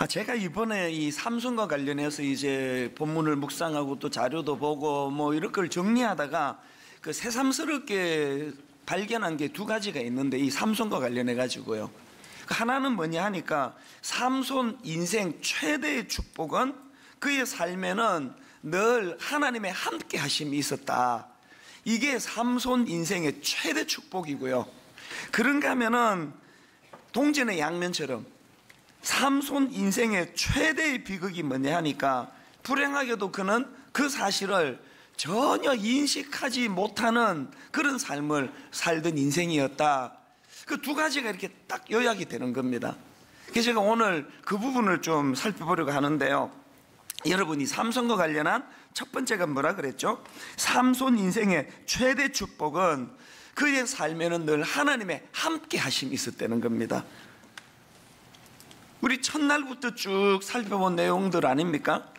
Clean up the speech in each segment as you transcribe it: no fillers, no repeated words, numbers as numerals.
제가 이번에 이 삼손과 관련해서 이제 본문을 묵상하고 또 자료도 보고 뭐 이런 걸 정리하다가 그 새삼스럽게 발견한 게 두 가지가 있는데, 이 삼손과 관련해 가지고요. 하나는 뭐냐 하니까, 삼손 인생 최대의 축복은 그의 삶에는 늘 하나님의 함께 하심이 있었다. 이게 삼손 인생의 최대 축복이고요. 그런가 하면은 동전의 양면처럼 삼손 인생의 최대의 비극이 뭐냐 하니까, 불행하게도 그는 그 사실을 전혀 인식하지 못하는 그런 삶을 살던 인생이었다. 그 두 가지가 이렇게 딱 요약이 되는 겁니다. 그래서 제가 오늘 그 부분을 좀 살펴보려고 하는데요. 여러분이 삼손과 관련한 첫 번째가 뭐라 그랬죠? 삼손 인생의 최대 축복은 그의 삶에는 늘 하나님의 함께 하심이 있었다는 겁니다. 우리 첫날부터 쭉 살펴본 내용들 아닙니까?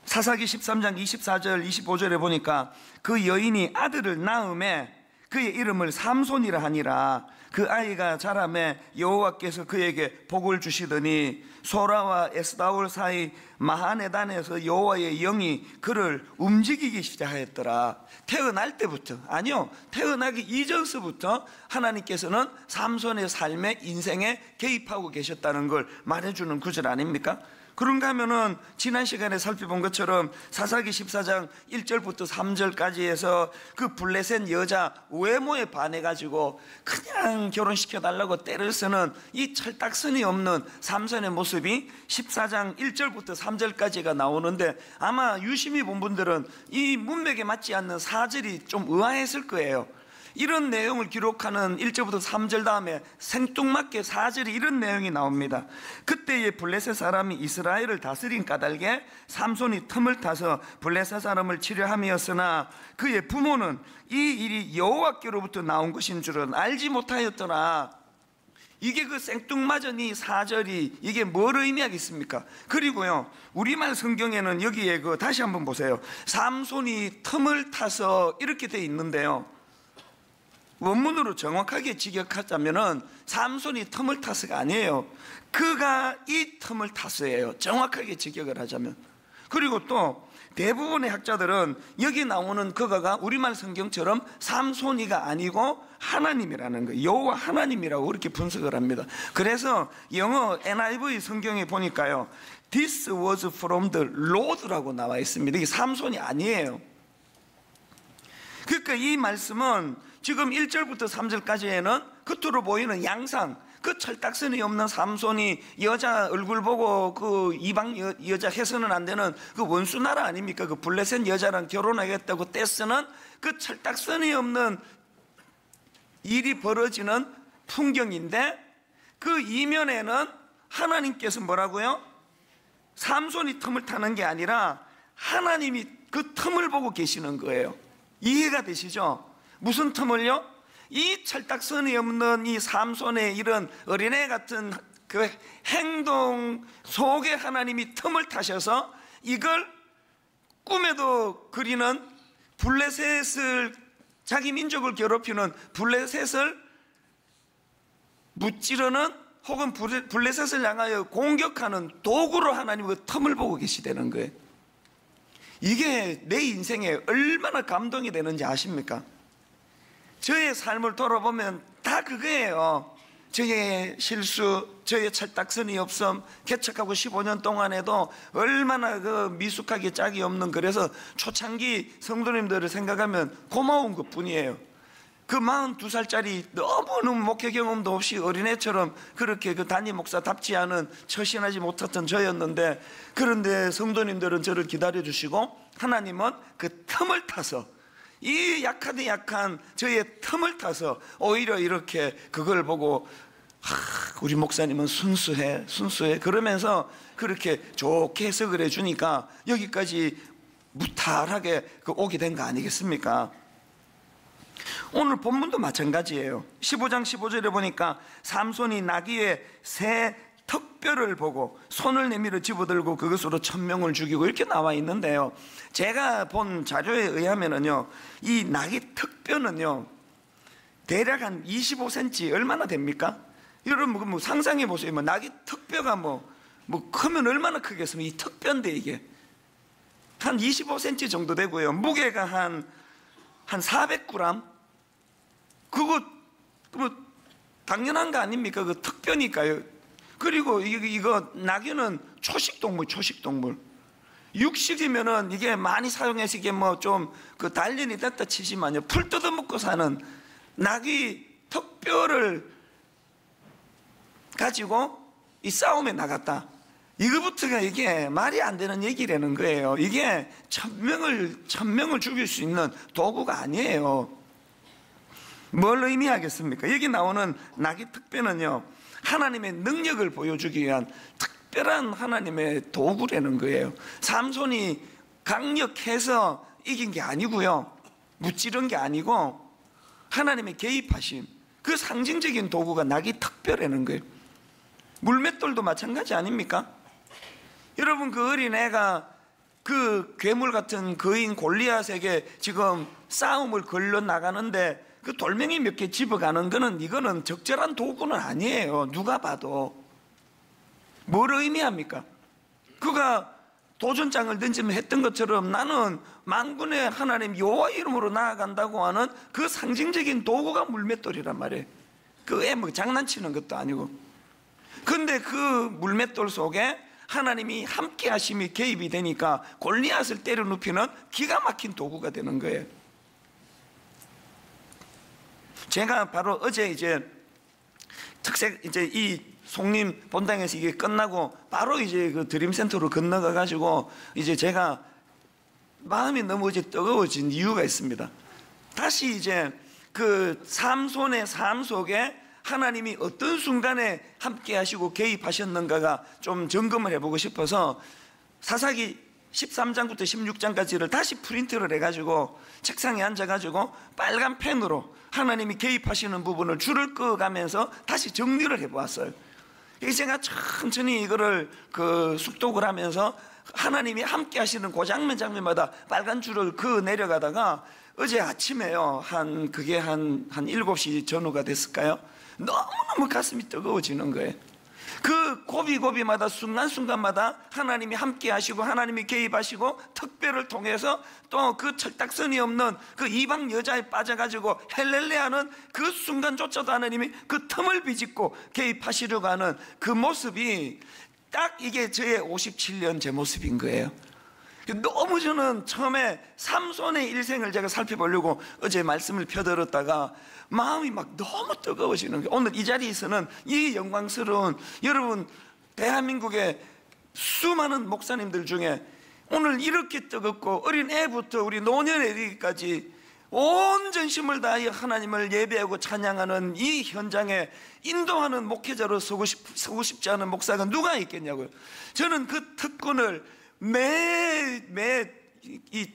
사사기 13장 24절 25절에 보니까, 그 여인이 아들을 낳음에 그의 이름을 삼손이라 하니라. 그 아이가 자라매 여호와께서 그에게 복을 주시더니 소라와 에스다올 사이 마하네단에서 여호와의 영이 그를 움직이기 시작하였더라. 태어날 때부터, 아니요, 태어나기 이전서부터 하나님께서는 삼손의 삶에, 인생에 개입하고 계셨다는 걸 말해주는 구절 아닙니까? 그런가 하면은 지난 시간에 살펴본 것처럼 사사기 14장 1절부터 3절까지 해서 그 블레셋 여자 외모에 반해가지고 그냥 결혼시켜달라고 때를 쓰는 이 철딱선이 없는 삼손의 모습이 14장 1절부터 3절까지가 나오는데, 아마 유심히 본 분들은 이 문맥에 맞지 않는 4절이 좀 의아했을 거예요. 이런 내용을 기록하는 1절부터 3절 다음에 생뚱맞게 4절이 이런 내용이 나옵니다. 그때에 블레셋 사람이 이스라엘을 다스린 까닭에 삼손이 틈을 타서 블레셋 사람을 치려함이었으나 그의 부모는 이 일이 여호와께로부터 나온 것인 줄은 알지 못하였더라. 이게 그 생뚱맞은 이 4절이 이게 뭘 의미하겠습니까? 그리고요, 우리말 성경에는 여기에 그 다시 한번 보세요. 삼손이 틈을 타서 이렇게 돼 있는데요, 원문으로 정확하게 직역하자면은 삼손이 틈을 타서가 아니에요. 그가 이 틈을 탔어요. 정확하게 직역을 하자면. 그리고 또 대부분의 학자들은 여기 나오는 그가가 우리말 성경처럼 삼손이가 아니고 하나님이라는 거예요. 여호와 하나님이라고 그렇게 분석을 합니다. 그래서 영어 NIV 성경에 보니까요, This was from the Lord라고 나와 있습니다. 이게 삼손이 아니에요. 그러니까 이 말씀은 지금 1절부터 3절까지에는 겉으로 보이는 양상, 그 철딱선이 없는 삼손이 여자 얼굴 보고 그 이방 여자 해서는 안 되는 그 원수 나라 아닙니까? 그 블레셋 여자랑 결혼하겠다고 떼쓰는 그 철딱선이 없는 일이 벌어지는 풍경인데, 그 이면에는 하나님께서 뭐라고요? 삼손이 틈을 타는 게 아니라 하나님이 그 틈을 보고 계시는 거예요. 이해가 되시죠? 무슨 틈을요? 이 철딱선이 없는 이 삼손의 이런 어린애 같은 그 행동 속에 하나님이 틈을 타셔서 이걸 꿈에도 그리는 블레셋을, 자기 민족을 괴롭히는 블레셋을 무찌르는, 혹은 블레셋을 향하여 공격하는 도구로 하나님 그 틈을 보고 계시다는 거예요. 이게 내 인생에 얼마나 감동이 되는지 아십니까? 저의 삶을 돌아보면 다 그거예요. 저의 실수, 저의 철딱선이 없음, 개척하고 15년 동안에도 얼마나 그 미숙하게 짝이 없는, 그래서 초창기 성도님들을 생각하면 고마운 것 뿐이에요. 그 42살짜리 너무너무 목회 경험도 없이 어린애처럼 그렇게 그 담임 목사답지 않은 처신하지 못했던 저였는데, 그런데 성도님들은 저를 기다려주시고 하나님은 그 틈을 타서, 이 약하디 약한 저의 틈을 타서 오히려 이렇게 그걸 보고 우리 목사님은 순수해 그러면서 그렇게 좋게 해석을 해주니까 여기까지 무탈하게 오게 된 거 아니겠습니까? 오늘 본문도 마찬가지예요. 15장 15절에 보니까 삼손이 나귀의 새 턱뼈를 보고 손을 내밀어 집어들고 그것으로 1000명을 죽이고 이렇게 나와 있는데요, 제가 본 자료에 의하면은요, 이 나귀 턱뼈는요 대략 한 25cm 얼마나 됩니까? 여러분 뭐 상상해 보세요. 나귀 턱뼈가 뭐 뭐 크면 얼마나 크겠습니까? 이 턱뼈인데 이게 한 25cm 정도 되고요. 무게가 한 400g. 그거 뭐 당연한 거 아닙니까? 그 턱뼈니까요. 그리고 이거 낙엽은 초식동물. 육식이면은 이게 많이 사용해서 이게 뭐 좀 그 단련이 됐다 치지만요, 풀 뜯어먹고 사는 낙이 턱뼈를 가지고 이 싸움에 나갔다. 이거부터가 이게 말이 안 되는 얘기라는 거예요. 이게 천명을 죽일 수 있는 도구가 아니에요. 뭘 의미하겠습니까? 여기 나오는 낙이 턱뼈는요, 하나님의 능력을 보여주기 위한 특별한 하나님의 도구라는 거예요. 삼손이 강력해서 이긴 게 아니고요, 무찌른 게 아니고 하나님의 개입하심, 그 상징적인 도구가 낙이 턱뼈라는 거예요. 물맷돌도 마찬가지 아닙니까? 여러분, 그 어린애가 그 괴물 같은 거인 골리앗에게 지금 싸움을 걸러 나가는데 그 돌멩이 몇 개 집어가는 거는, 이거는 적절한 도구는 아니에요. 누가 봐도. 뭘 의미합니까? 그가 도전장을 던지면 했던 것처럼 나는 만군의 하나님 여호와 이름으로 나아간다고 하는 그 상징적인 도구가 물맷돌이란 말이에요. 그애 뭐 장난치는 것도 아니고. 근데 그 물맷돌 속에 하나님이 함께 하심이 개입이 되니까 골리앗을 때려 눕히는 기가 막힌 도구가 되는 거예요. 제가 바로 어제 이제 이 송림 본당에서 이게 끝나고 바로 이제 그 드림센터로 건너가 가지고 이제 제가 마음이 너무 이제 뜨거워진 이유가 있습니다. 다시 이제 그 삼손의 삶 속에 하나님이 어떤 순간에 함께 하시고 개입하셨는가가 좀 점검을 해보고 싶어서 사사기 13장부터 16장까지를 다시 프린트를 해가지고 책상에 앉아가지고 빨간 펜으로 하나님이 개입하시는 부분을 줄을 그어가면서 다시 정리를 해보았어요. 제가 천천히 이거를 그 숙독을 하면서 하나님이 함께 하시는 그 장면마다 빨간 줄을 그어 내려가다가 어제 아침에요, 그게 한 7시 전후가 됐을까요? 너무너무 가슴이 뜨거워지는 거예요. 그 고비고비마다 순간순간마다 하나님이 함께 하시고 하나님이 개입하시고 특별을 통해서 또 그 철딱선이 없는 그 이방 여자에 빠져가지고 헬렐레하는 그 순간조차도 하나님이 그 틈을 비집고 개입하시려고 하는 그 모습이 딱 이게 저의 57년 제 모습인 거예요. 너무 저는 처음에 삼손의 일생을 제가 살펴보려고 어제 말씀을 펴들었다가 마음이 막 너무 뜨거워지는 거예요. 오늘 이 자리에서는 이 영광스러운, 여러분 대한민국의 수많은 목사님들 중에 오늘 이렇게 뜨겁고 어린 애부터 우리 노년에 이르기까지 온 전심을 다하여 하나님을 예배하고 찬양하는 이 현장에 인도하는 목회자로 서고 싶지 않은 목사가 누가 있겠냐고요. 저는 그 특권을 매 이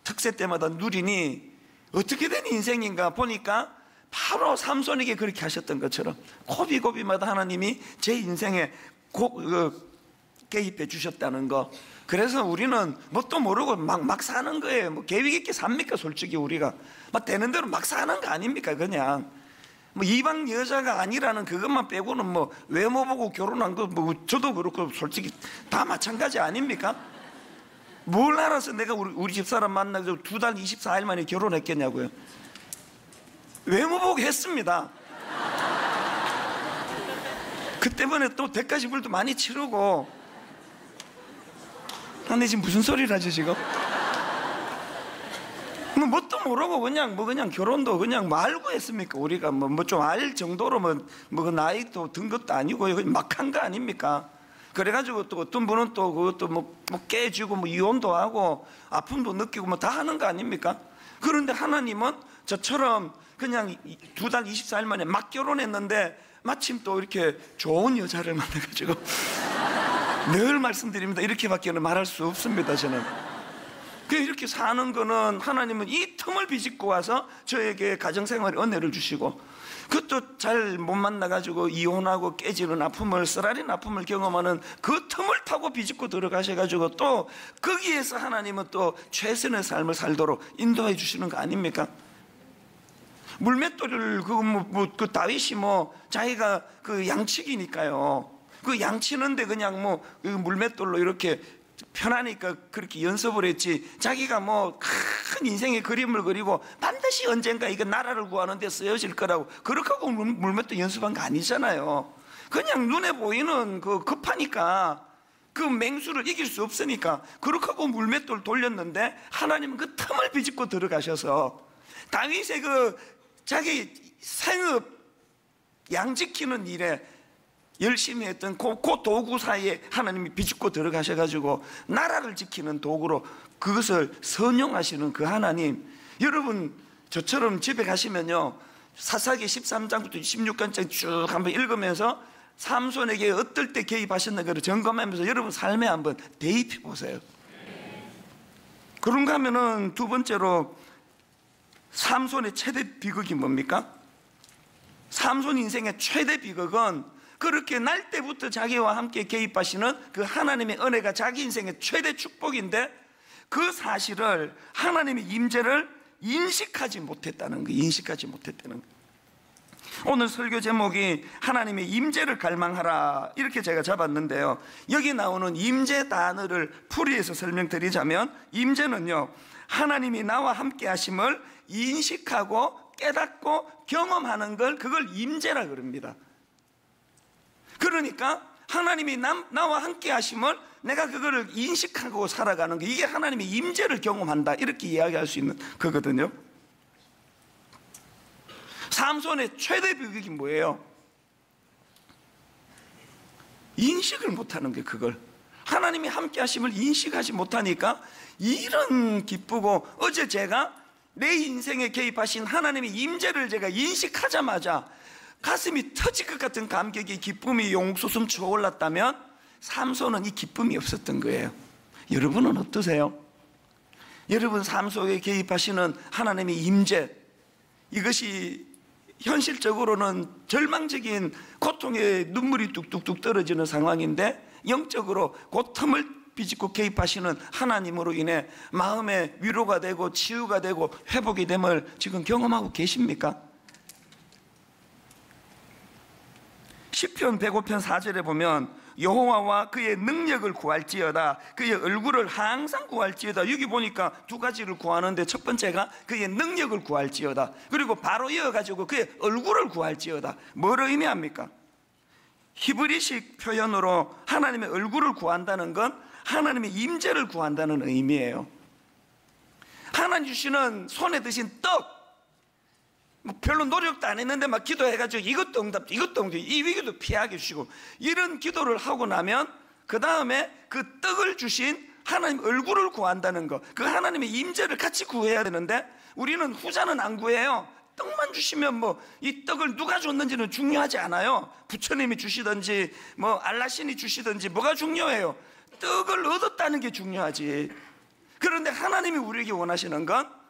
특세 때마다 누리니 어떻게 된 인생인가 보니까 바로 삼손에게 그렇게 하셨던 것처럼 고비고비마다 하나님이 제 인생에 개입해 주셨다는 거. 그래서 우리는 뭣도 모르고 막 사는 거예요. 뭐 계획 있게 삽니까? 솔직히 우리가 막 되는 대로 막 사는 거 아닙니까? 그냥 뭐 이방 여자가 아니라는 그것만 빼고는 뭐 외모 보고 결혼한 거 뭐 저도 그렇고 솔직히 다 마찬가지 아닙니까? 뭘 알아서 내가 우리 집사람 만나서 2달 24일 만에 결혼했겠냐고요. 외모 보고 했습니다. 그 때문에 또 대가지불도 많이 치르고. 근데 지금 무슨 소리를 하죠 지금? 뭐 뭣도 모르고 그냥 결혼도 그냥 뭐 알고 했습니까? 우리가 뭐 좀 알 정도로 뭐 나이도 든 것도 아니고요. 막 한 거 아닙니까? 그래가지고 또 어떤 분은 또 그것도 뭐 깨지고 뭐 이혼도 하고 아픔도 느끼고 뭐 다 하는 거 아닙니까? 그런데 하나님은 저처럼 그냥 2달 24일 만에 막 결혼했는데 마침 또 이렇게 좋은 여자를 만나가지고 늘 말씀드립니다. 이렇게밖에는 말할 수 없습니다. 저는 이렇게 사는 거는 하나님은 이 틈을 비집고 와서 저에게 가정생활에 은혜를 주시고, 그것도 잘 못 만나가지고 이혼하고 깨지는 아픔을, 쓰라린 아픔을 경험하는 그 틈을 타고 비집고 들어가셔가지고 또 거기에서 하나님은 또 최선의 삶을 살도록 인도해 주시는 거 아닙니까? 물맷돌을 그 다윗이 뭐 자기가 그 양측이니까요. 그 양치는데 그냥 뭐 물맷돌로 이렇게 편하니까 그렇게 연습을 했지, 자기가 뭐 큰 인생의 그림을 그리고 반드시 언젠가 이거 나라를 구하는 데 쓰여질 거라고 그렇게 하고 물맷돌 연습한 거 아니잖아요. 그냥 눈에 보이는 그 급하니까, 그 맹수를 이길 수 없으니까 그렇게 하고 물맷돌 돌렸는데, 하나님은 그 틈을 비집고 들어가셔서 다윗의 그 자기 생업 양 지키는 일에 열심히 했던 그 도구 사이에 하나님이 비집고 들어가셔가지고 나라를 지키는 도구로 그것을 선용하시는 그 하나님. 여러분, 저처럼 집에 가시면요, 사사기 13장부터 16장까지 쭉 한번 읽으면서 삼손에게 어떨 때 개입하셨는가를 점검하면서 여러분 삶에 한번 대입해 보세요. 그런가 하면은 두 번째로, 삼손의 최대 비극이 뭡니까? 삼손 인생의 최대 비극은 그렇게 날 때부터 자기와 함께 개입하시는 그 하나님의 은혜가 자기 인생의 최대 축복인데, 그 사실을 하나님의 임재를 인식하지 못했다는 거, 인식하지 못했다는 거. 오늘 설교 제목이 하나님의 임재를 갈망하라, 이렇게 제가 잡았는데요, 여기 나오는 임재 단어를 풀이해서 설명드리자면, 임재는요, 하나님이 나와 함께 하심을 인식하고 깨닫고 경험하는 걸, 그걸 임재라 그럽니다. 그러니까 하나님이 나와 함께 하심을 내가 그거를 인식하고 살아가는 거, 이게 하나님의 임재를 경험한다, 이렇게 이야기할 수 있는 거거든요. 삼손의 최대 비극이 뭐예요? 인식을 못하는 게, 그걸 하나님이 함께 하심을 인식하지 못하니까 이런 기쁘고, 어제 제가 내 인생에 개입하신 하나님의 임재를 제가 인식하자마자 가슴이 터질 것 같은 감격이, 기쁨이 용솟음 주어올랐다면, 삼손은 이 기쁨이 없었던 거예요. 여러분은 어떠세요? 여러분 삶 속에 개입하시는 하나님의 임재, 이것이 현실적으로는 절망적인 고통의 눈물이 뚝뚝뚝 떨어지는 상황인데, 영적으로 고통을 비집고 개입하시는 하나님으로 인해 마음의 위로가 되고 치유가 되고 회복이 됨을 지금 경험하고 계십니까? 시편 105편 4절에 보면 여호와와 그의 능력을 구할지어다, 그의 얼굴을 항상 구할지어다. 여기 보니까 두 가지를 구하는데, 첫 번째가 그의 능력을 구할지어다, 그리고 바로 이어가지고 그의 얼굴을 구할지어다. 뭐를 의미합니까? 히브리식 표현으로 하나님의 얼굴을 구한다는 건 하나님의 임재를 구한다는 의미예요. 하나님 주시는 손에 드신 떡, 별로 노력도 안 했는데 막 기도해가지고 이것도 응답, 이것도 응답, 이 위기도 피하게 주시고, 이런 기도를 하고 나면 그 다음에 그 떡을 주신 하나님 얼굴을 구한다는 거, 그 하나님의 임재를 같이 구해야 되는데, 우리는 후자는 안 구해요. 떡만 주시면 뭐 이 떡을 누가 줬는지는 중요하지 않아요. 부처님이 주시든지 뭐 알라신이 주시든지 뭐가 중요해요? 떡을 얻었다는 게 중요하지. 그런데 하나님이 우리에게 원하시는 건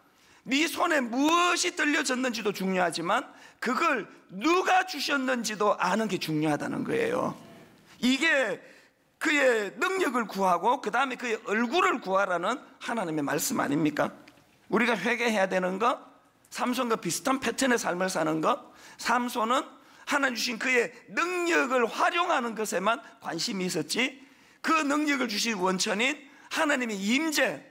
네 손에 무엇이 들려졌는지도 중요하지만 그걸 누가 주셨는지도 아는 게 중요하다는 거예요. 이게 그의 능력을 구하고 그 다음에 그의 얼굴을 구하라는 하나님의 말씀 아닙니까? 우리가 회개해야 되는 거, 삼손과 비슷한 패턴의 삶을 사는 것. 삼손은 하나님 주신 그의 능력을 활용하는 것에만 관심이 있었지, 그 능력을 주신 원천인 하나님의 임재,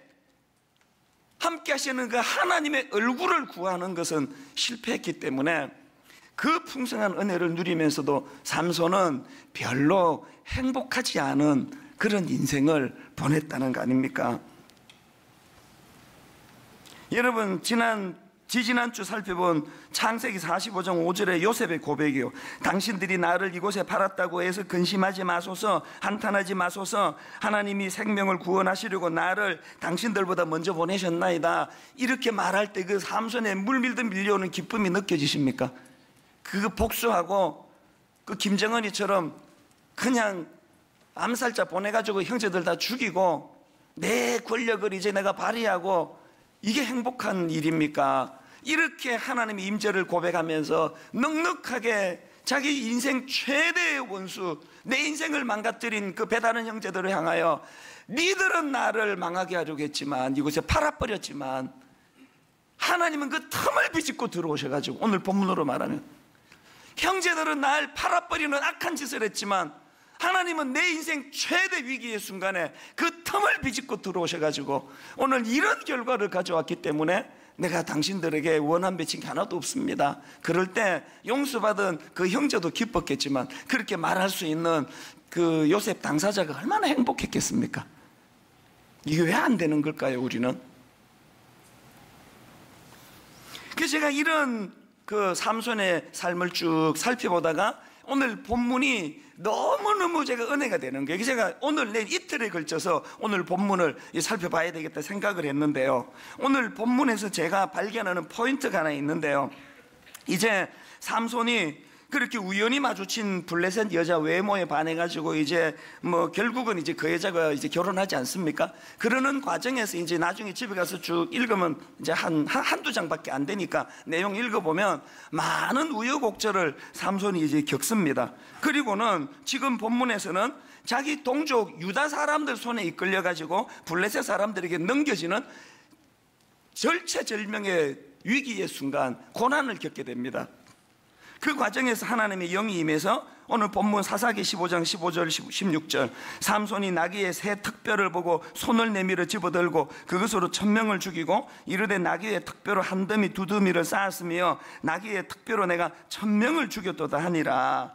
함께 하시는 그 하나님의 얼굴을 구하는 것은 실패했기 때문에 그 풍성한 은혜를 누리면서도 삼손은 별로 행복하지 않은 그런 인생을 보냈다는 거 아닙니까? 여러분, 지지난주 살펴본 창세기 45장 5절의 요셉의 고백이요, 당신들이 나를 이곳에 팔았다고 해서 근심하지 마소서, 한탄하지 마소서, 하나님이 생명을 구원하시려고 나를 당신들보다 먼저 보내셨나이다. 이렇게 말할 때 그 삼손의 물밀듯 밀려오는 기쁨이 느껴지십니까? 그거 복수하고 그 김정은이처럼 그냥 암살자 보내가지고 형제들 다 죽이고 내 권력을 이제 내가 발휘하고, 이게 행복한 일입니까? 이렇게 하나님의 임재를 고백하면서 넉넉하게 자기 인생 최대의 원수, 내 인생을 망가뜨린 그 배다른 형제들을 향하여, 니들은 나를 망하게 하려고 했지만, 이곳에 팔아버렸지만 하나님은 그 틈을 비집고 들어오셔가지고, 오늘 본문으로 말하면 형제들은 날 팔아버리는 악한 짓을 했지만 하나님은 내 인생 최대 위기의 순간에 그 틈을 비집고 들어오셔가지고 오늘 이런 결과를 가져왔기 때문에 내가 당신들에게 원한 맺힌 게 하나도 없습니다. 그럴 때 용서받은 그 형제도 기뻤겠지만 그렇게 말할 수 있는 그 요셉 당사자가 얼마나 행복했겠습니까? 이게 왜 안 되는 걸까요, 우리는? 그래서 제가 이런 그 삼손의 삶을 쭉 살펴보다가 오늘 본문이 너무너무 제가 은혜가 되는 거예요. 제가 오늘 내일 이틀에 걸쳐서 오늘 본문을 살펴봐야 되겠다 생각을 했는데요, 오늘 본문에서 제가 발견하는 포인트가 하나 있는데요, 이제 삼손이 그렇게 우연히 마주친 블레셋 여자 외모에 반해가지고 이제 뭐 결국은 이제 그 여자가 이제 결혼하지 않습니까? 그러는 과정에서 이제 나중에 집에 가서 쭉 읽으면 이제 한두 장밖에 안 되니까 내용 읽어보면 많은 우여곡절을 삼손이 이제 겪습니다. 그리고는 지금 본문에서는 자기 동족 유다 사람들 손에 이끌려가지고 블레셋 사람들에게 넘겨지는 절체절명의 위기의 순간 고난을 겪게 됩니다. 그 과정에서 하나님의 영이 임해서 오늘 본문 사사기 15장 15절 16절 삼손이 나귀의 새 턱뼈를 보고 손을 내밀어 집어들고 그것으로 1000명을 죽이고 이르되 나귀의 턱뼈로 한 더미 두 더미를 쌓았으며 나귀의 턱뼈로 내가 1000명을 죽였도다 하니라.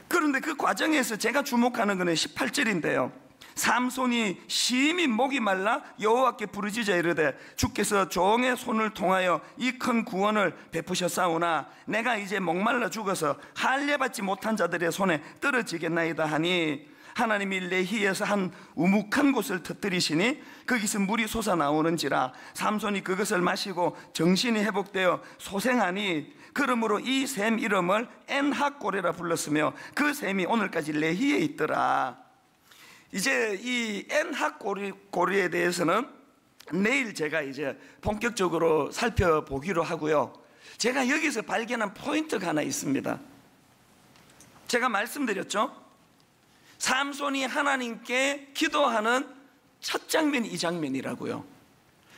그런데 그 과정에서 제가 주목하는 것은 18절인데요 삼손이 심히 목이 말라 여호와께 부르짖어 이르되 주께서 종의 손을 통하여 이 큰 구원을 베푸셨사오나 내가 이제 목말라 죽어서 할례받지 못한 자들의 손에 떨어지겠나이다 하니 하나님이 레히에서 한 우묵한 곳을 터뜨리시니 거기서 물이 솟아나오는지라 삼손이 그것을 마시고 정신이 회복되어 소생하니 그러므로 이 샘 이름을 엔하골이라 불렀으며 그 샘이 오늘까지 레히에 있더라. 이제 이 엔하골에 대해서는 내일 제가 이제 본격적으로 살펴보기로 하고요, 제가 여기서 발견한 포인트가 하나 있습니다. 제가 말씀드렸죠, 삼손이 하나님께 기도하는 첫 장면이 이 장면이라고요.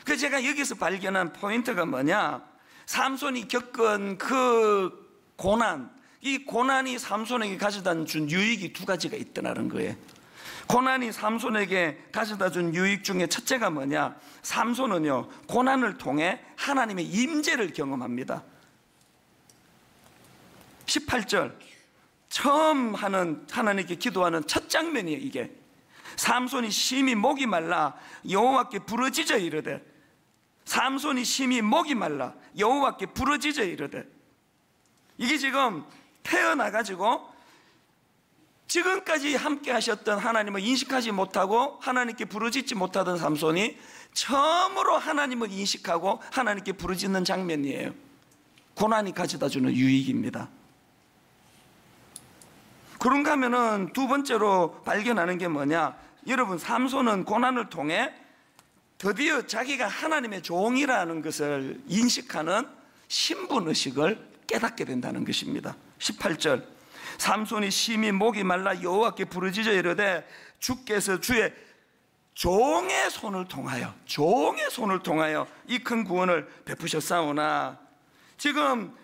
그래서 제가 여기서 발견한 포인트가 뭐냐, 삼손이 겪은 그 고난, 이 고난이 삼손에게 가져다 준 유익이 두 가지가 있더라는 거예요. 고난이 삼손에게 가져다 준 유익 중에 첫째가 뭐냐, 삼손은요 고난을 통해 하나님의 임재를 경험합니다. 18절 처음 하는 하나님께 기도하는 첫 장면이에요. 이게 삼손이 심히 목이 말라 여호와께 부르짖어 이르되, 삼손이 심히 목이 말라 여호와께 부르짖어 이르되, 이게 지금 태어나가지고 지금까지 함께 하셨던 하나님을 인식하지 못하고 하나님께 부르짖지 못하던 삼손이 처음으로 하나님을 인식하고 하나님께 부르짖는 장면이에요. 고난이 가져다주는 유익입니다. 그런가 하면은 두 번째로 발견하는 게 뭐냐, 여러분 삼손은 고난을 통해 드디어 자기가 하나님의 종이라는 것을 인식하는 신분의식을 깨닫게 된다는 것입니다. 18절 삼손이 심히 목이 말라 여호와께 부르짖어 이르되 주께서 주의 종의 손을 통하여 이 큰 구원을 베푸셨사오나, 지금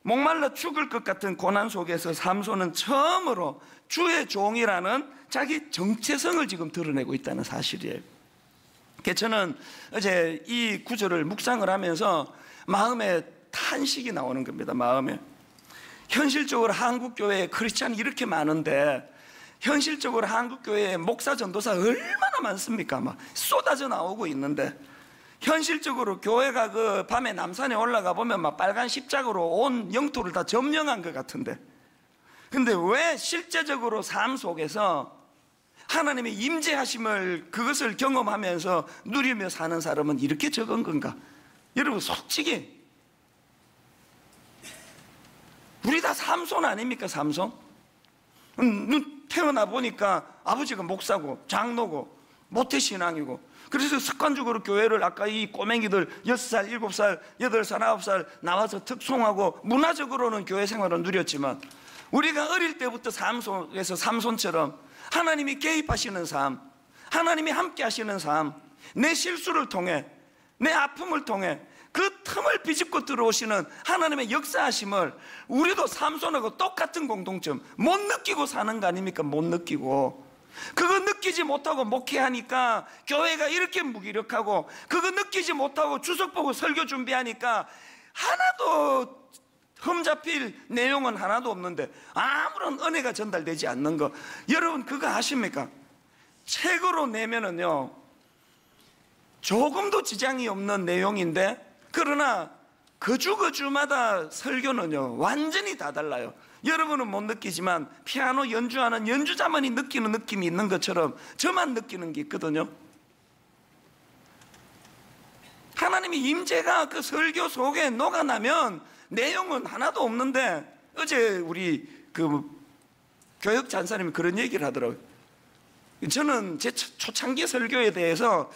목말라 죽을 것 같은 고난 속에서 삼손은 처음으로 주의 종이라는 자기 정체성을 지금 드러내고 있다는 사실이에요. 저는 어제 이 구절을 묵상을 하면서 마음에 탄식이 나오는 겁니다. 마음에 현실적으로 한국교회에 크리스찬이 이렇게 많은데, 현실적으로 한국교회에 목사 전도사 얼마나 많습니까? 막 쏟아져 나오고 있는데, 현실적으로 교회가 그 밤에 남산에 올라가 보면 막 빨간 십자가로 온 영토를 다 점령한 것 같은데, 근데 왜 실제적으로 삶 속에서 하나님의 임재하심을 그것을 경험하면서 누리며 사는 사람은 이렇게 적은 건가? 여러분 솔직히 우리 다 삼손 아닙니까? 삼손? 태어나 보니까 아버지가 목사고 장로고 모태신앙이고, 그래서 습관적으로 교회를 아까 이 꼬맹이들 6살, 7살, 8살, 9살 나와서 특송하고 문화적으로는 교회 생활을 누렸지만, 우리가 어릴 때부터 삶 속에서 삼손처럼 하나님이 개입하시는 삶, 하나님이 함께 하시는 삶, 내 실수를 통해 내 아픔을 통해 그 틈을 비집고 들어오시는 하나님의 역사하심을 우리도 삼손하고 똑같은 공통점, 못 느끼고 사는 거 아닙니까? 못 느끼고. 그거 느끼지 못하고 목회하니까 교회가 이렇게 무기력하고, 그거 느끼지 못하고 주석 보고 설교 준비하니까 하나도 흠잡힐 내용은 하나도 없는데 아무런 은혜가 전달되지 않는 거. 여러분 그거 아십니까? 책으로 내면은요 조금도 지장이 없는 내용인데, 그러나 거주마다 설교는요 완전히 다 달라요. 여러분은 못 느끼지만 피아노 연주하는 연주자만이 느끼는 느낌이 있는 것처럼 저만 느끼는 게 있거든요. 하나님의 임재가 그 설교 속에 녹아나면 내용은 하나도 없는데, 어제 우리 그 교육 잔사님이 그런 얘기를 하더라고요. 저는 제 초창기 설교에 대해서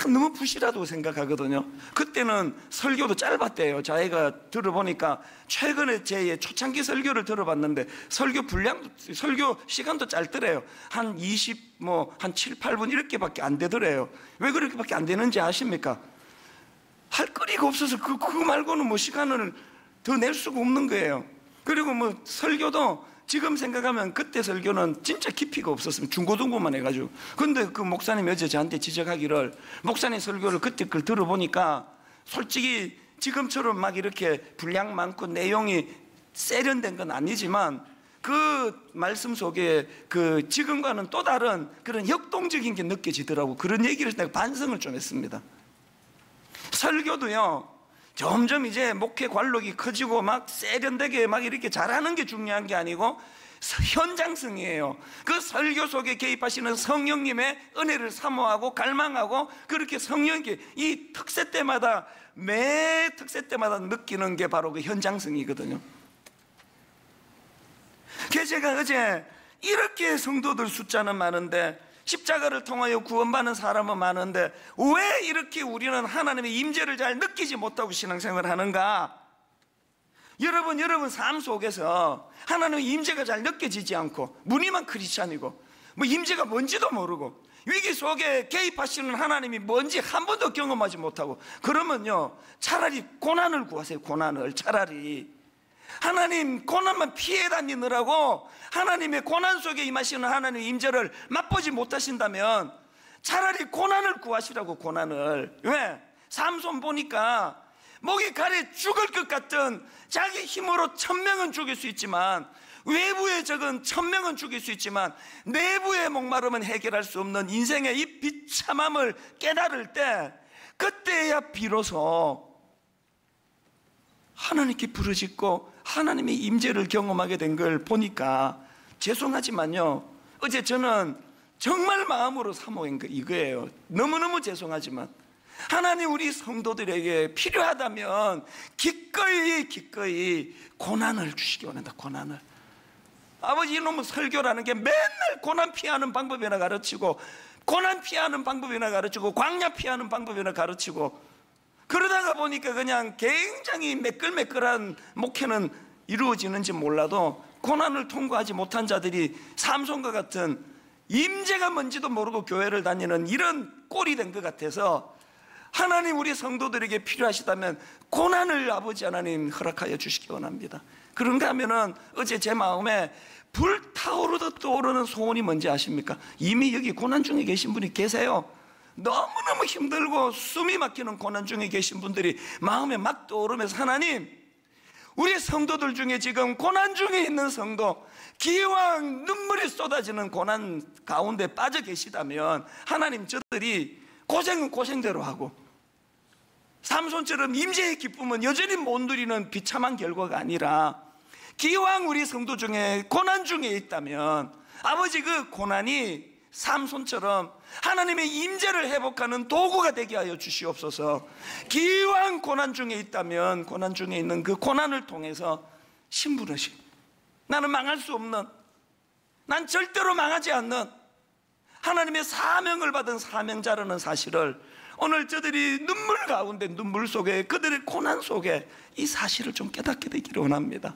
너무 부실하다고 생각하거든요. 그때는 설교도 짧았대요. 자기가 들어보니까 최근에 제 초창기 설교를 들어봤는데 설교 시간도 짧더래요. 한 7, 8분 이렇게밖에 안 되더래요. 왜 그렇게밖에 안 되는지 아십니까? 할 거리가 없어서 그거 말고는 뭐 시간을 더 낼 수가 없는 거예요. 그리고 뭐 설교도 지금 생각하면 그때 설교는 진짜 깊이가 없었으면 중고등부만 해가지고. 근데 그 목사님이 어제 저한테 지적하기를, 목사님 설교를 그때 걸 들어보니까 솔직히 지금처럼 막 이렇게 분량 많고 내용이 세련된 건 아니지만 그 말씀 속에 그 지금과는 또 다른 그런 역동적인 게 느껴지더라고. 그런 얘기를 내가 반성을 좀 했습니다. 설교도요 점점 이제 목회 관록이 커지고 막 세련되게 막 이렇게 잘하는 게 중요한 게 아니고 현장성이에요. 그 설교 속에 개입하시는 성령님의 은혜를 사모하고 갈망하고, 그렇게 성령이 이 특세 때마다, 매 특세 때마다 느끼는 게 바로 그 현장성이거든요. 그래서 제가 어제 이렇게 성도들 숫자는 많은데, 십자가를 통하여 구원받는 사람은 많은데 왜 이렇게 우리는 하나님의 임재를 잘 느끼지 못하고 신앙생활을 하는가? 여러분 삶 속에서 하나님의 임재가 잘 느껴지지 않고 무늬만 크리스찬이고 뭐 임재가 뭔지도 모르고 위기 속에 개입하시는 하나님이 뭔지 한 번도 경험하지 못하고, 그러면요 차라리 고난을 구하세요. 고난을 차라리. 하나님 고난만 피해 다니느라고 하나님의 고난 속에 임하시는 하나님의 임재를 맛보지 못하신다면 차라리 고난을 구하시라고. 고난을. 왜? 삼손 보니까 목이 가래 죽을 것 같은 자기 힘으로 1000명은 죽일 수 있지만, 외부의 적은 1000명은 죽일 수 있지만 내부의 목마름은 해결할 수 없는 인생의 이 비참함을 깨달을 때, 그때야 비로소 하나님께 부르짖고 하나님의 임재를 경험하게 된 걸 보니까, 죄송하지만요 어제 저는 정말 마음으로 사모한 거 이거예요. 너무너무 죄송하지만 하나님 우리 성도들에게 필요하다면 기꺼이 고난을 주시기 원한다. 고난을. 아버지, 이놈의 설교라는 게 맨날 고난 피하는 방법이나 가르치고, 고난 피하는 방법이나 가르치고, 광야 피하는 방법이나 가르치고, 그러다가 보니까 그냥 굉장히 매끌매끌한 목회는 이루어지는지 몰라도 고난을 통과하지 못한 자들이 삼손과 같은 임재가 뭔지도 모르고 교회를 다니는 이런 꼴이 된 것 같아서, 하나님 우리 성도들에게 필요하시다면 고난을 아버지 하나님 허락하여 주시기 원합니다. 그런가 하면은 어제 제 마음에 불타오르듯 떠오르는 소원이 뭔지 아십니까? 이미 여기 고난 중에 계신 분이 계세요. 너무너무 힘들고 숨이 막히는 고난 중에 계신 분들이 마음에 막 떠오르면서, 하나님 우리 성도들 중에 지금 고난 중에 있는 성도, 기왕 눈물이 쏟아지는 고난 가운데 빠져 계시다면 하나님 저들이 고생은 고생대로 하고 삼손처럼 임재의 기쁨은 여전히 못 누리는 비참한 결과가 아니라, 기왕 우리 성도 중에 고난 중에 있다면 아버지 그 고난이 삼손처럼 하나님의 임재를 회복하는 도구가 되게 하여 주시옵소서. 기왕 고난 중에 있다면 고난 중에 있는 그 고난을 통해서 신부르시, 나는 망할 수 없는, 난 절대로 망하지 않는 하나님의 사명을 받은 사명자라는 사실을 오늘 저들이 눈물 가운데, 눈물 속에, 그들의 고난 속에 이 사실을 좀 깨닫게 되기를 원합니다.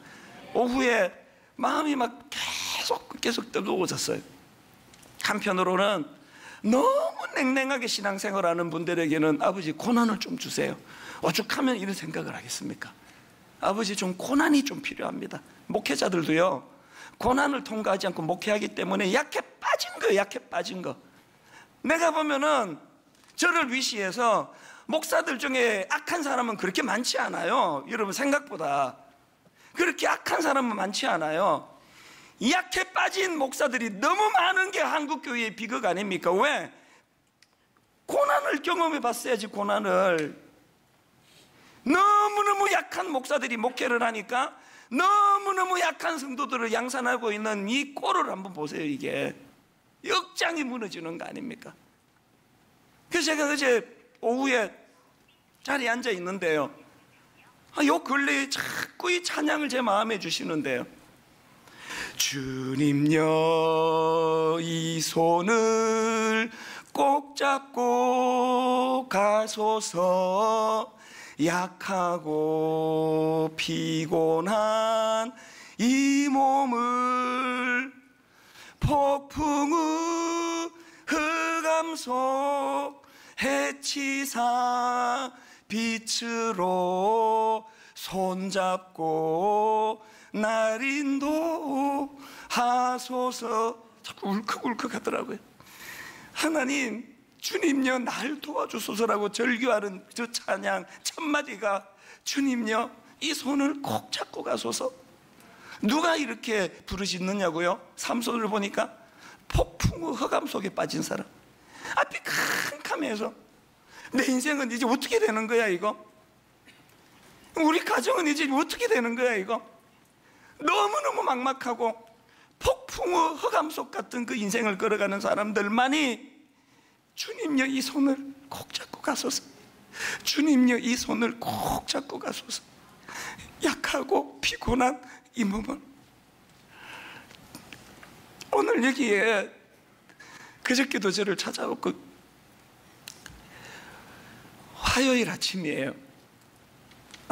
오후에 마음이 막 계속 뜨거워졌어요. 한편으로는 너무 냉랭하게 신앙생활하는 분들에게는 아버지 고난을 좀 주세요. 오죽하면 이런 생각을 하겠습니까? 아버지 좀 고난이 좀 필요합니다. 목회자들도요, 고난을 통과하지 않고 목회하기 때문에 약해 빠진 거예요. 약해 빠진 거. 내가 보면은 저를 위시해서 목사들 중에 악한 사람은 그렇게 많지 않아요. 여러분 생각보다 그렇게 악한 사람은 많지 않아요. 약해 빠진 목사들이 너무 많은 게 한국교회의 비극 아닙니까? 왜? 고난을 경험해 봤어야지. 고난을. 너무너무 약한 목사들이 목회를 하니까 너무너무 약한 성도들을 양산하고 있는 이 꼴을 한번 보세요. 이게 역장이 무너지는 거 아닙니까? 그래서 제가 어제 오후에 자리에 앉아 있는데요, 요 근래에 자꾸 이 찬양을 제 마음에 주시는데요, 주님여 이 손을 꼭 잡고 가소서, 약하고 피곤한 이 몸을 폭풍의 흑암 속 해치사 빛으로 손잡고 날 인도하소서. 자꾸 울컥울컥 하더라고요. 하나님, 주님여 날 도와주소서라고 절규하는 저 찬양 첫마디가 주님여 이 손을 꼭 잡고 가소서. 누가 이렇게 부르짖느냐고요? 삼손을 보니까 폭풍의 흑암 속에 빠진 사람, 앞이 캄캄해서 내 인생은 이제 어떻게 되는 거야 이거? 우리 가정은 이제 어떻게 되는 거야 이거? 너무너무 막막하고 폭풍의 흑암 속 같은 그 인생을 걸어가는 사람들만이 주님여 이 손을 꼭 잡고 가소서, 주님여 이 손을 꼭 잡고 가소서. 약하고 피곤한 이 몸을. 오늘 여기에 그저께도 저를 찾아오고, 화요일 아침이에요.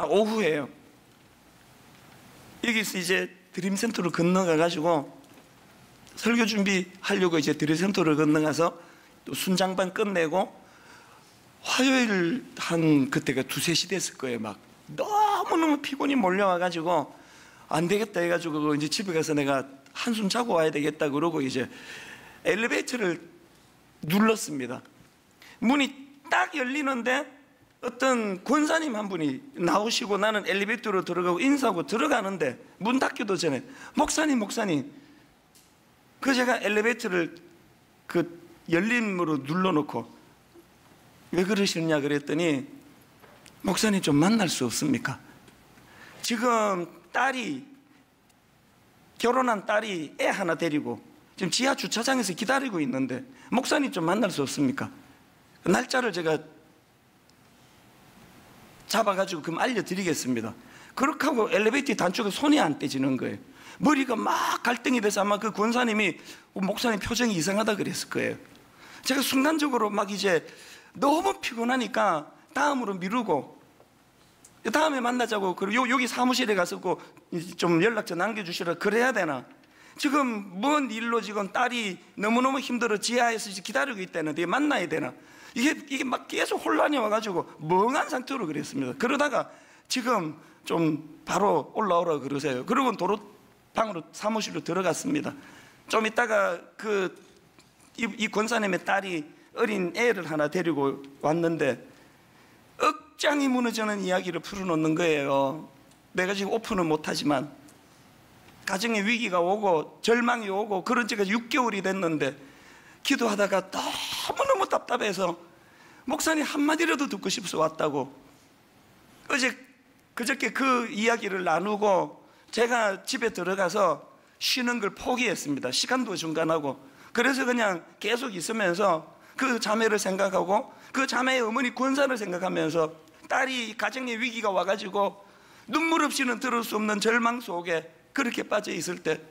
오후에요. 여기서 이제 드림센터로 건너가가지고 설교 준비하려고 이제 드림센터를 건너가서 또 순장반 끝내고, 화요일 한 그때가 2, 3시 됐을 거예요. 막 너무너무 피곤이 몰려와가지고 안 되겠다 해가지고 이제 집에 가서 내가 한숨 자고 와야 되겠다 그러고 이제 엘리베이터를 눌렀습니다. 문이 딱 열리는데 어떤 권사님 한 분이 나오시고, 나는 엘리베이터로 들어가고 인사하고 들어가는데 문 닫기도 전에 목사님 그 제가 엘리베이터를 그 열림으로 눌러놓고 왜 그러시느냐 그랬더니, 목사님 좀 만날 수 없습니까? 지금 결혼한 딸이 애 하나 데리고 지금 지하 주차장에서 기다리고 있는데 목사님 좀 만날 수 없습니까? 날짜를 제가 잡아가지고 그럼 알려드리겠습니다. 그렇게 하고 엘리베이터 단축에 손이 안 떼지는 거예요. 머리가 막 갈등이 돼서 아마 그 권사님이 목사님 표정이 이상하다 그랬을 거예요. 제가 순간적으로 막 이제 너무 피곤하니까 다음으로 미루고, 다음에 만나자고, 그리고 여기 사무실에 가서 좀 연락처 남겨주시라 그래야 되나? 지금 뭔 일로 지금 딸이 너무너무 힘들어 지하에서 기다리고 있다는데 만나야 되나? 이게 막 계속 혼란이 와가지고 멍한 상태로 그랬습니다. 그러다가 지금 좀 바로 올라오라 그러세요. 그러고 도로방으로 사무실로 들어갔습니다. 좀 있다가 이 권사님의 딸이 어린 애를 하나 데리고 왔는데 억장이 무너지는 이야기를 풀어놓는 거예요. 내가 지금 오픈은 못하지만 가정에 위기가 오고 절망이 오고 그런 지가 6개월이 됐는데, 기도하다가 너무너무 답답해서 목사님 한마디라도 듣고 싶어서 왔다고. 그저께 그 이야기를 나누고 제가 집에 들어가서 쉬는 걸 포기했습니다. 시간도 중간하고. 그래서 그냥 계속 있으면서 그 자매를 생각하고 그 자매의 어머니 권사를 생각하면서, 딸이 가정의 위기가 와가지고 눈물 없이는 들을 수 없는 절망 속에 그렇게 빠져 있을 때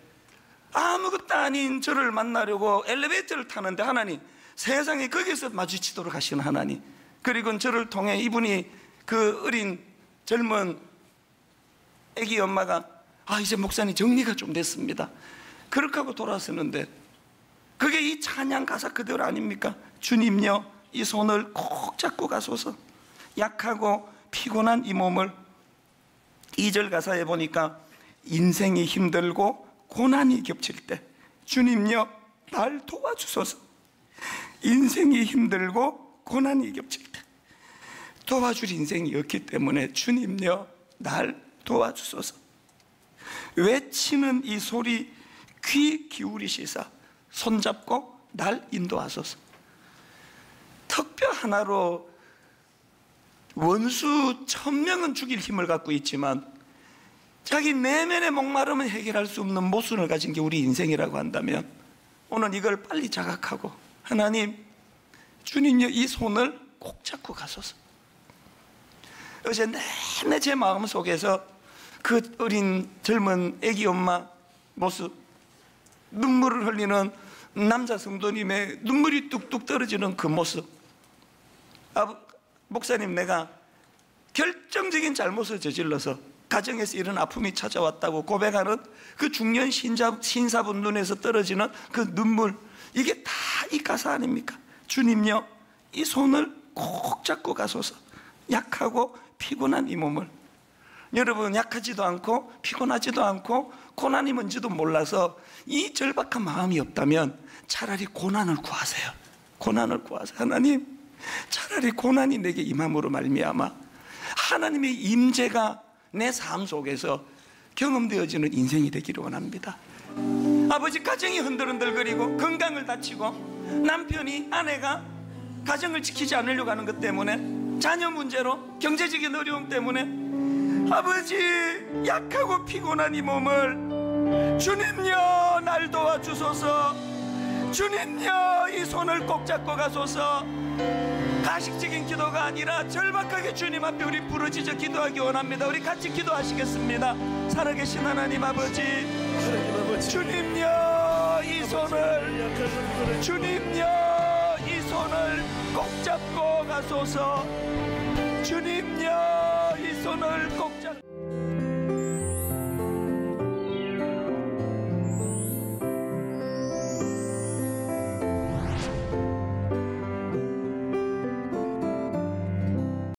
아무것도 아닌 저를 만나려고 엘리베이터를 타는데, 하나님, 세상에 거기서 마주치도록 하시는 하나님, 그리고 저를 통해 이분이 그 어린 젊은 애기 엄마가 이제 목사님 정리가 좀 됐습니다, 그렇게 하고 돌아서는데, 그게 이 찬양 가사 그대로 아닙니까? 주님요 이 손을 꼭 잡고 가소서. 약하고 피곤한 이 몸을 2절 가사에 보니까 인생이 힘들고 고난이 겹칠 때 주님요 날 도와주소서. 인생이 힘들고 고난이 겹칠 때 도와줄 인생이 없기 때문에 주님요 날 도와주소서. 외치는 이 소리 귀 기울이시사 손잡고 날 인도하소서. 턱뼈 하나로 원수 1000명은 죽일 힘을 갖고 있지만 자기 내면의 목마름은 해결할 수 없는 모순을 가진 게 우리 인생이라고 한다면 오늘 이걸 빨리 자각하고 하나님 주님요 이 손을 꼭 잡고 가소서. 어제 내내 제 마음속에서 그 어린 젊은 애기 엄마 모습, 눈물을 흘리는 남자 성도님의 눈물이 뚝뚝 떨어지는 그 모습, 목사님 내가 결정적인 잘못을 저질러서 가정에서 이런 아픔이 찾아왔다고 고백하는 그 중년 신사분 눈에서 떨어지는 그 눈물, 이게 다 이 가사 아닙니까? 주님요 이 손을 꼭 잡고 가소서. 약하고 피곤한 이 몸을, 여러분 약하지도 않고 피곤하지도 않고 고난이 뭔지도 몰라서 이 절박한 마음이 없다면 차라리 고난을 구하세요. 고난을 구하세요. 하나님 차라리 고난이 내게 임함으로 말미암아 하나님의 임재가 내 삶 속에서 경험되어지는 인생이 되기를 원합니다. 아버지 가정이 흔들흔들거리고 건강을 다치고 남편이 아내가 가정을 지키지 않으려고 하는 것 때문에 자녀 문제로 경제적인 어려움 때문에 아버지 약하고 피곤한 이 몸을 주님여 날 도와주소서. 주님여 이 손을 꼭 잡고 가소서. 가식적인 기도가 아니라 절박하게 주님 앞에 우리 부르짖어 기도하기 원합니다. 우리 같이 기도하시겠습니다. 살아계신 하나님 아버지, 주님여 이 손을, 주님여 이 손을 꼭 잡고 가소서. 주님